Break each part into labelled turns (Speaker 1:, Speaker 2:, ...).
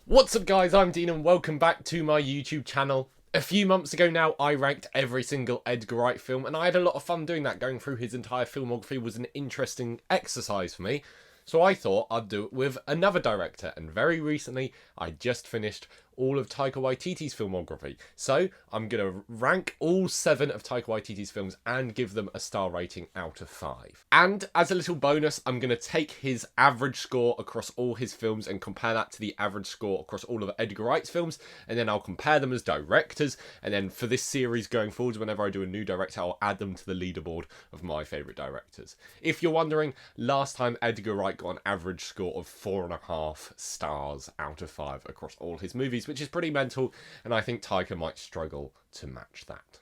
Speaker 1: What's up guys, I'm Dean and welcome back to my YouTube channel. A few months ago now, I ranked every single Edgar Wright film and I had a lot of fun doing that. Going through his entire filmography was an interesting exercise for me. So I thought I'd do it with another director, and very recently I just finished all of Taika Waititi's filmography. So I'm going to rank all 7 of Taika Waititi's films and give them a star rating out of 5. And as a little bonus, I'm going to take his average score across all his films and compare that to the average score across all of Edgar Wright's films, and then I'll compare them as directors, and then for this series going forward, whenever I do a new director, I'll add them to the leaderboard of my favourite directors. If you're wondering, last time Edgar Wright got an average score of 4.5 stars out of 5 across all his movies, which is pretty mental, and I think Taika might struggle to match that.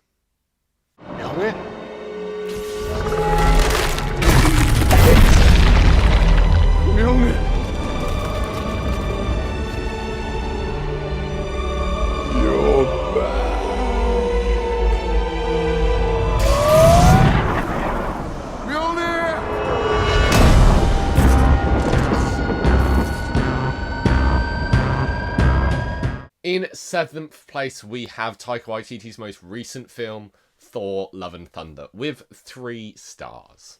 Speaker 2: 명예? 명예. You're back.
Speaker 1: In 7th place, we have Taika Waititi's most recent film, Thor Love and Thunder, with 3 stars.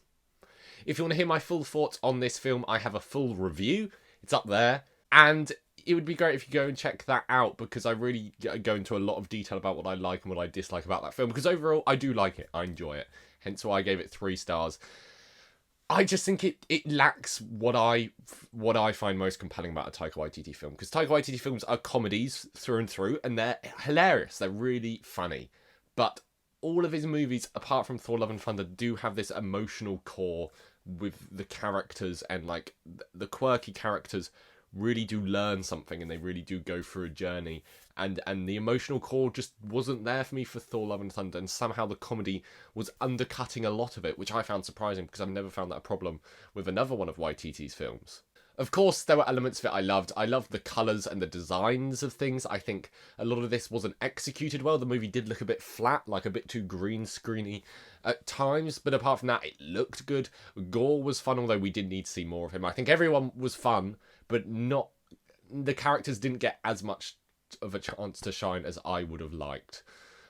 Speaker 1: If you want to hear my full thoughts on this film, I have a full review. It's up there. And it would be great if you go and check that out, because I really go into a lot of detail about what I like and what I dislike about that film. Because overall, I do like it. I enjoy it. Hence why I gave it 3 stars. I just think it lacks what I find most compelling about a Taika Waititi film. Because Taika Waititi films are comedies through and through, and they're hilarious. They're really funny. But all of his movies, apart from Thor Love and Thunder, do have this emotional core with the characters, and like the quirky characters really do learn something, and they really do go through a journey, and the emotional core just wasn't there for me for Thor Love and Thunder, and somehow the comedy was undercutting a lot of it, which I found surprising, because I've never found that a problem with another one of Waititi's films. Of course, there were elements of it I loved. I loved the colours and the designs of things. I think a lot of this wasn't executed well. The movie did look a bit flat, like a bit too green screeny at times. But apart from that, it looked good. Gore was fun, although we did need to see more of him. I think everyone was fun, but not... the characters didn't get as much of a chance to shine as I would have liked.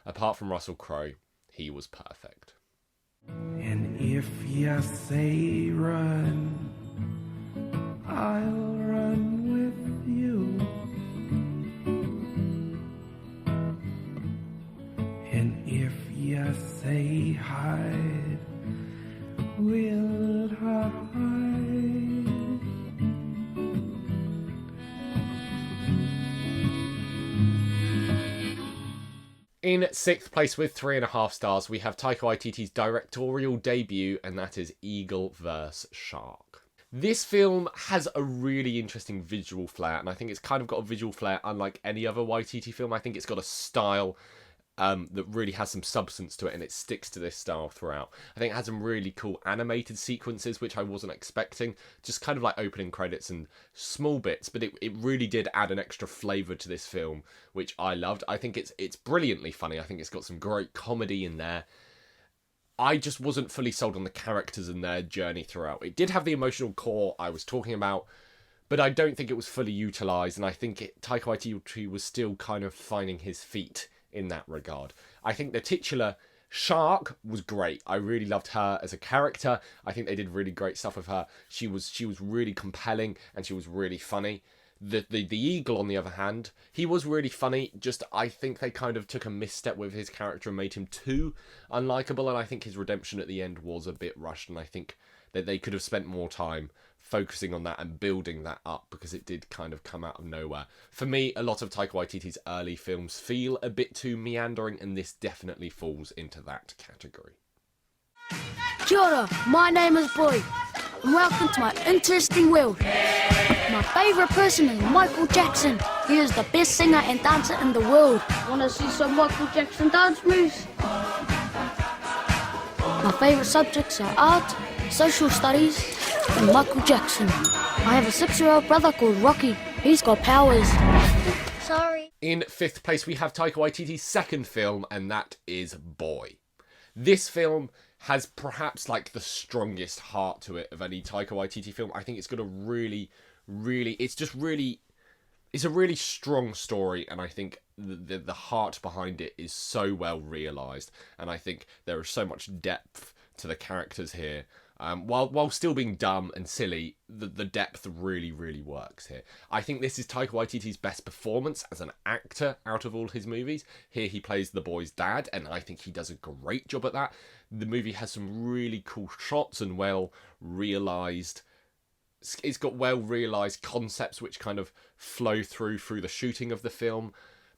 Speaker 1: Apart from Russell Crowe, he was perfect.
Speaker 3: And if you say run, I'll run with you. And if you say hide, we'll hide.
Speaker 1: In 6th place with 3.5 stars, we have Taika Waititi's directorial debut, and that is Eagle vs. Shark. This film has a really interesting visual flair, and I think it's kind of got a visual flair unlike any other Waititi film. I think it's got a style that really has some substance to it, and it sticks to this style throughout. I think it has some really cool animated sequences, which I wasn't expecting, just kind of like opening credits and small bits, but it really did add an extra flavour to this film, which I loved. I think it's brilliantly funny. I think it's got some great comedy in there. I just wasn't fully sold on the characters and their journey throughout. It did have the emotional core I was talking about, but I don't think it was fully utilised, and I think Taika Waititi was still kind of finding his feet in that regard. I think the titular Shark was great. I really loved her as a character. I think they did really great stuff with her. She was really compelling, and she was really funny. The eagle, on the other hand, he was really funny, just I think they kind of took a misstep with his character and made him too unlikable, and I think his redemption at the end was a bit rushed, and I think that they could have spent more time focusing on that and building that up, because it did kind of come out of nowhere. For me, a lot of Taika Waititi's early films feel a bit too meandering, and this definitely falls into that category.
Speaker 4: Kia ora, my name is Boy, and welcome to my interesting world. My favourite person is Michael Jackson. He is the best singer and dancer in the world. Wanna see some Michael Jackson dance moves? My favourite subjects are art, social studies, and Michael Jackson. I have a 6-year-old brother called Rocky. He's got powers. Sorry.
Speaker 1: In 5th place, we have Taika Waititi's second film, and that is Boy. This film has perhaps like the strongest heart to it of any Taika Waititi film. I think it's got a really, it's just really it's a really strong story, and I think the heart behind it is so well realised, and I think there is so much depth to the characters here. While still being dumb and silly, the depth really, really works here. I think this is Taika Waititi's best performance as an actor out of all his movies. Here he plays the boy's dad, and I think he does a great job at that. The movie has some really cool shots and it's got well realised concepts which kind of flow through the shooting of the film.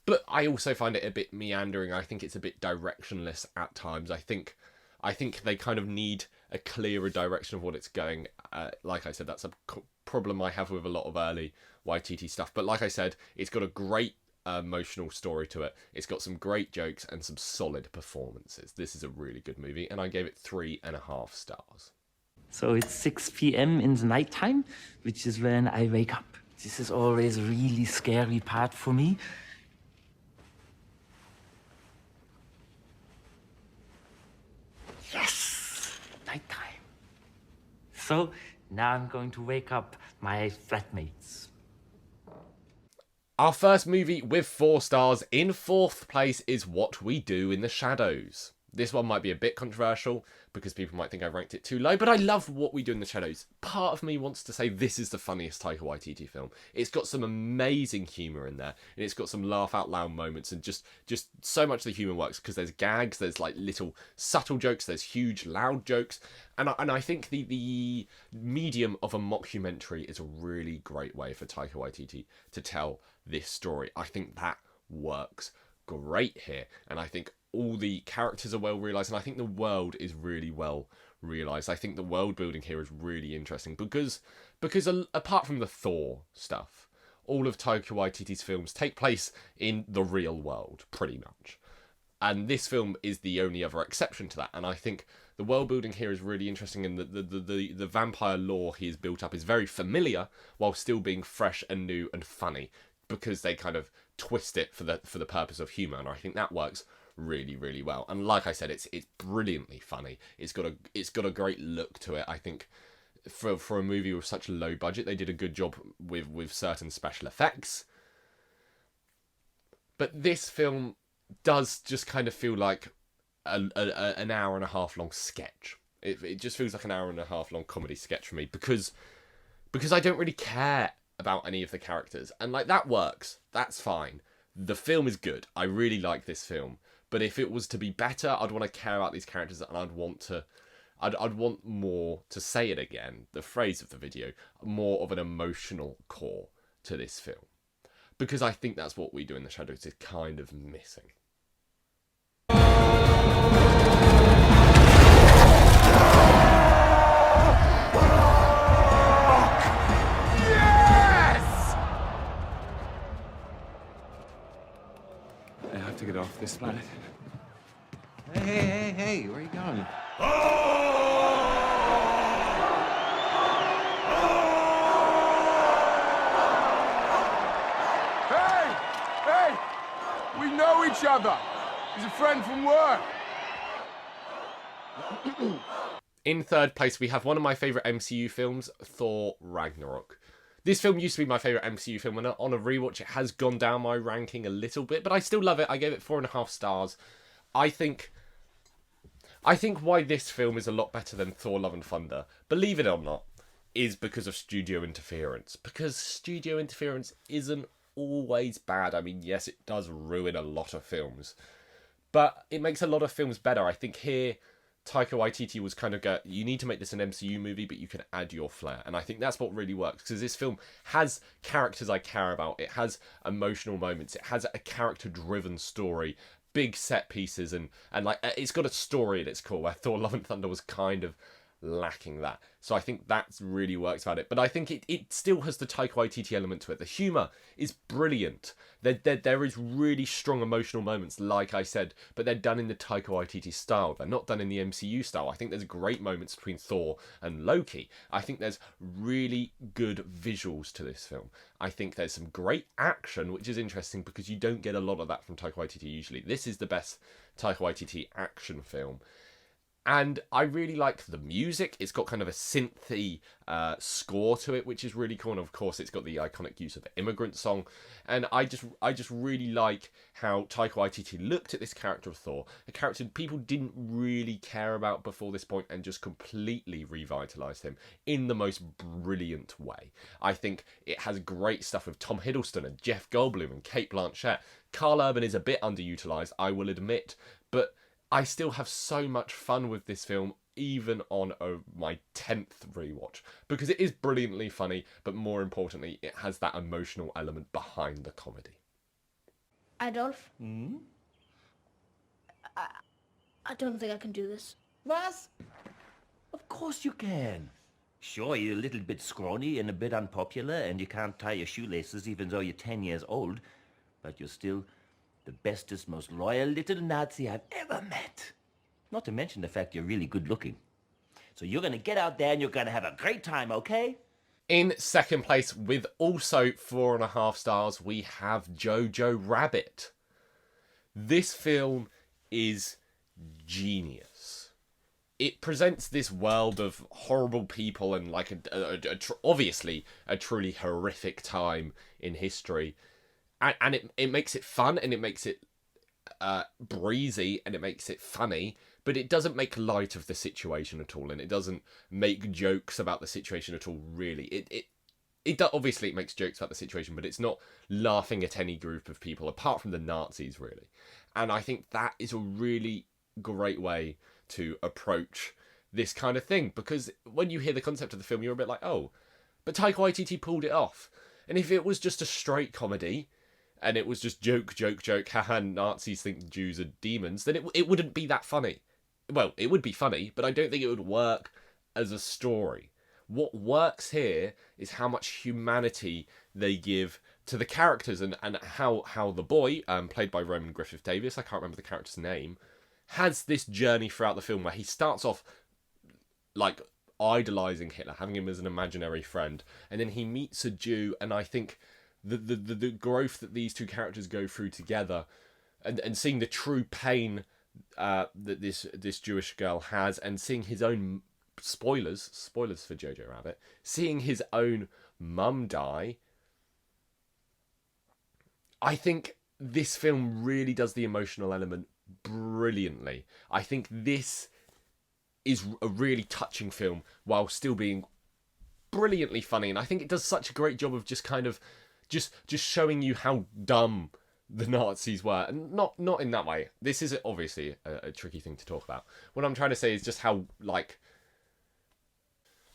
Speaker 1: But I also find it a bit meandering. I think it's a bit directionless at times. I think they kind of need a clearer direction of what it's going. Like I said, that's a problem I have with a lot of early Waititi stuff. But like I said, it's got a great emotional story to it. It's got some great jokes and some solid performances. This is a really good movie, and I gave it 3.5 stars.
Speaker 5: So it's 6 p.m. in the nighttime, which is when I wake up. This is always a really scary part for me. Yes! Nighttime. So now I'm going to wake up my flatmates.
Speaker 1: Our first movie with 4 stars in 4th place is What We Do in the Shadows. This one might be a bit controversial because people might think I ranked it too low, but I love What We Do in the Shadows. Part of me wants to say this is the funniest Taika Waititi film. It's got some amazing humour in there, and it's got some laugh out loud moments, and just so much of the humour works because there's gags, there's like little subtle jokes, there's huge loud jokes, and I think the medium of a mockumentary is a really great way for Taika Waititi to tell this story. I think that works great here, and I think all the characters are well realised, and I think the world is really well realised. I think the world building here is really interesting because apart from the Thor stuff, all of Taika Waititi's films take place in the real world, pretty much. And this film is the only other exception to that, and I think the world building here is really interesting, and the vampire lore he has built up is very familiar while still being fresh and new and funny, because they kind of twist it for the purpose of humour, and I think that works really, really well. And like I said, it's brilliantly funny. It's got a great look to it. I think for a movie with such a low budget, they did a good job with certain special effects. But this film does just kind of feel like an hour and a half long sketch. It just feels like an hour and a half long comedy sketch for me because I don't really care about any of the characters, and like that works. That's fine. The film is good. I really like this film. But if it was to be better, I'd want to care about these characters, and I'd want more, to say it again, the phrase of the video, more of an emotional core to this film. Because I think that's what We Do in the Shadows is kind of missing.
Speaker 2: I have to get off this planet.
Speaker 6: Hey, where are you going?
Speaker 2: Hey! We know each other. He's a friend from work.
Speaker 1: In 3rd place, we have one of my favourite MCU films, Thor Ragnarok. This film used to be my favourite MCU film, and on a rewatch it has gone down my ranking a little bit, but I still love it. I gave it 4.5 stars. I think why this film is a lot better than Thor Love and Thunder, believe it or not, is because of studio interference. Because studio interference isn't always bad. I mean, yes, it does ruin a lot of films, but it makes a lot of films better. I think here Taika Waititi was kind of you need to make this an MCU movie, but you can add your flair. And I think that's what really works, because this film has characters I care about. It has emotional moments. It has a character-driven story, big set pieces, and like it's got a story at its core, where Thor Love and Thunder was kind of lacking that. So I think that really works about it. But I think it still has the Taika Waititi element to it. The humour is brilliant. There is really strong emotional moments, like I said, but they're done in the Taika Waititi style. They're not done in the MCU style. I think there's great moments between Thor and Loki. I think there's really good visuals to this film. I think there's some great action, which is interesting because you don't get a lot of that from Taika Waititi usually. This is the best Taika Waititi action film. And I really like the music. It's got kind of a synthy score to it, which is really cool. And of course, it's got the iconic use of the Immigrant Song. And I just really like how Taika Waititi looked at this character of Thor, a character people didn't really care about before this point, and just completely revitalized him in the most brilliant way. I think it has great stuff with Tom Hiddleston and Jeff Goldblum and Cate Blanchett. Carl Urban is a bit underutilized, I will admit, but I still have so much fun with this film, even on my 10th rewatch, because it is brilliantly funny, but more importantly, it has that emotional element behind the comedy.
Speaker 4: Adolf? I don't think I can do this.
Speaker 6: Was? Of course you can. Sure, you're a little bit scrawny and a bit unpopular, and you can't tie your shoelaces even though you're 10 years old, but you're still the bestest, most loyal little Nazi I've ever met. Not to mention the fact you're really good looking. So you're gonna get out there and you're gonna have a great time, okay?
Speaker 1: In second place, with also 4.5 stars, we have Jojo Rabbit. This film is genius. It presents this world of horrible people and like obviously a truly horrific time in history. And it makes it fun, and it makes it breezy, and it makes it funny, but it doesn't make light of the situation at all, and it doesn't make jokes about the situation at all, really. Obviously it makes jokes about the situation, but it's not laughing at any group of people, apart from the Nazis, really. And I think that is a really great way to approach this kind of thing, because when you hear the concept of the film, you're a bit like, oh, but Taika Waititi pulled it off. And if it was just a straight comedy, and it was just joke, haha, Nazis think Jews are demons, then it wouldn't be that funny. Well, it would be funny, but I don't think it would work as a story. What works here is how much humanity they give to the characters, and how the boy, played by Roman Griffith Davis, I can't remember the character's name, has this journey throughout the film where he starts off like idolizing Hitler, having him as an imaginary friend, and then he meets a Jew, and I think the growth that these two characters go through together, and seeing the true pain that this Jewish girl has, and seeing his own spoilers for Jojo Rabbit, seeing his own mum die. I think this film really does the emotional element brilliantly. I think this is a really touching film while still being brilliantly funny, and I think it does such a great job of just kind of just showing you how dumb the Nazis were, and not in that way. This is obviously a tricky thing to talk about. What I'm trying to say is just how, like,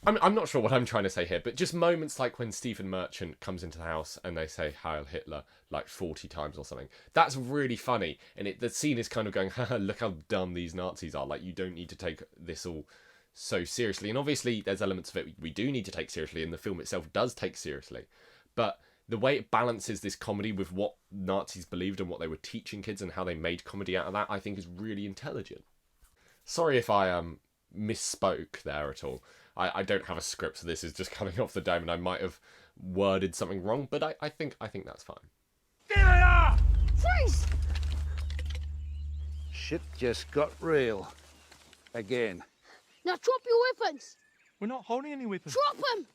Speaker 1: I'm not sure what I'm trying to say here, but just moments like when Stephen Merchant comes into the house and they say Heil Hitler like 40 times or something. That's really funny, and the scene is kind of going, haha, look how dumb these Nazis are. Like, you don't need to take this all so seriously. And obviously there's elements of it we do need to take seriously, and the film itself does take seriously. But the way it balances this comedy with what Nazis believed and what they were teaching kids and how they made comedy out of that, I think is really intelligent. Sorry if I misspoke there at all. I don't have a script, so this is just coming off the dome, and I might have worded something wrong, but I think that's fine.
Speaker 2: There they are!
Speaker 4: Freeze!
Speaker 7: Shit just got real. Again.
Speaker 4: Now drop your weapons!
Speaker 8: We're not holding any weapons.
Speaker 4: Drop them!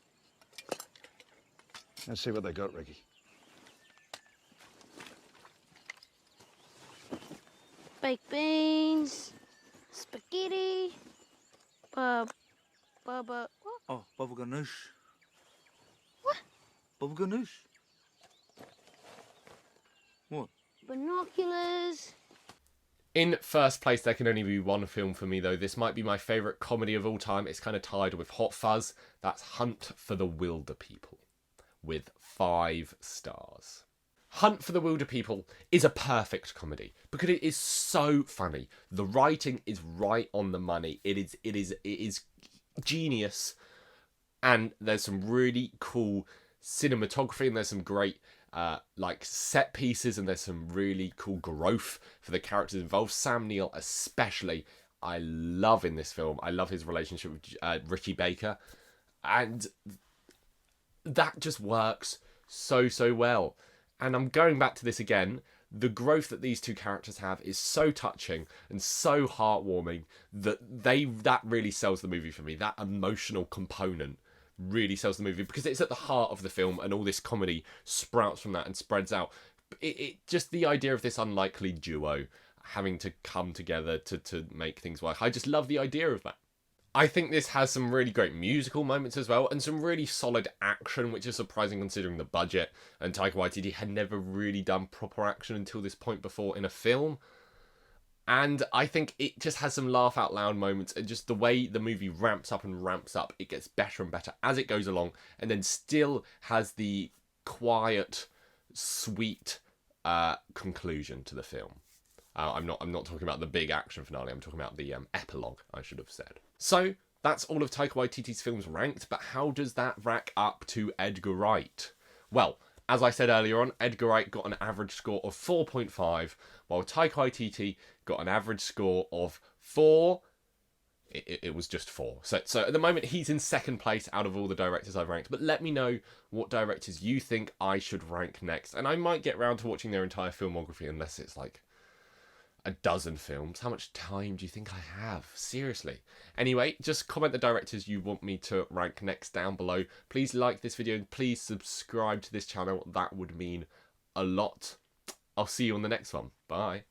Speaker 7: Let's see what they got, Ricky.
Speaker 4: Baked beans, spaghetti, what?
Speaker 8: Oh, bubble ganoush.
Speaker 4: What?
Speaker 8: Bubble ganoush. What?
Speaker 4: Binoculars.
Speaker 1: In first place, there can only be one film for me, though. This might be my favourite comedy of all time. It's kind of tied with Hot Fuzz. That's Hunt for the Wilder People, with 5 stars. Hunt for the Wilder People is a perfect comedy because it is so funny. The writing is right on the money. It is genius, and there's some really cool cinematography, and there's some great like set pieces, and there's some really cool growth for the characters involved. Sam Neill especially, I love in this film. I love his relationship with Ricky Baker, and that just works so well. And I'm going back to this again. the growth that these two characters have is so touching and so heartwarming that that really sells the movie for me. That emotional component really sells the movie because it's at the heart of the film, and all this comedy sprouts from that and spreads out. It just the idea of this unlikely duo having to come together to make things work. I just love the idea of that. I think this has some really great musical moments as well, and some really solid action, which is surprising considering the budget, and Taika Waititi had never really done proper action until this point before in a film. And I think it just has some laugh out loud moments, and just the way the movie ramps up and ramps up, it gets better and better as it goes along, and then still has the quiet, sweet conclusion to the film. I'm not talking about the big action finale, I'm talking about the epilogue, I should have said. So, that's all of Taika Waititi's films ranked, but how does that rack up to Edgar Wright? Well, as I said earlier on, Edgar Wright got an average score of 4.5, while Taika Waititi got an average score of 4. It was just 4. So at the moment, he's in second place out of all the directors I've ranked. But let me know what directors you think I should rank next. And I might get round to watching their entire filmography, unless it's like a dozen films. How much time do you think I have? Seriously. Anyway, just comment the directors you want me to rank next down below. Please like this video and please subscribe to this channel. That would mean a lot. I'll see you on the next one. Bye.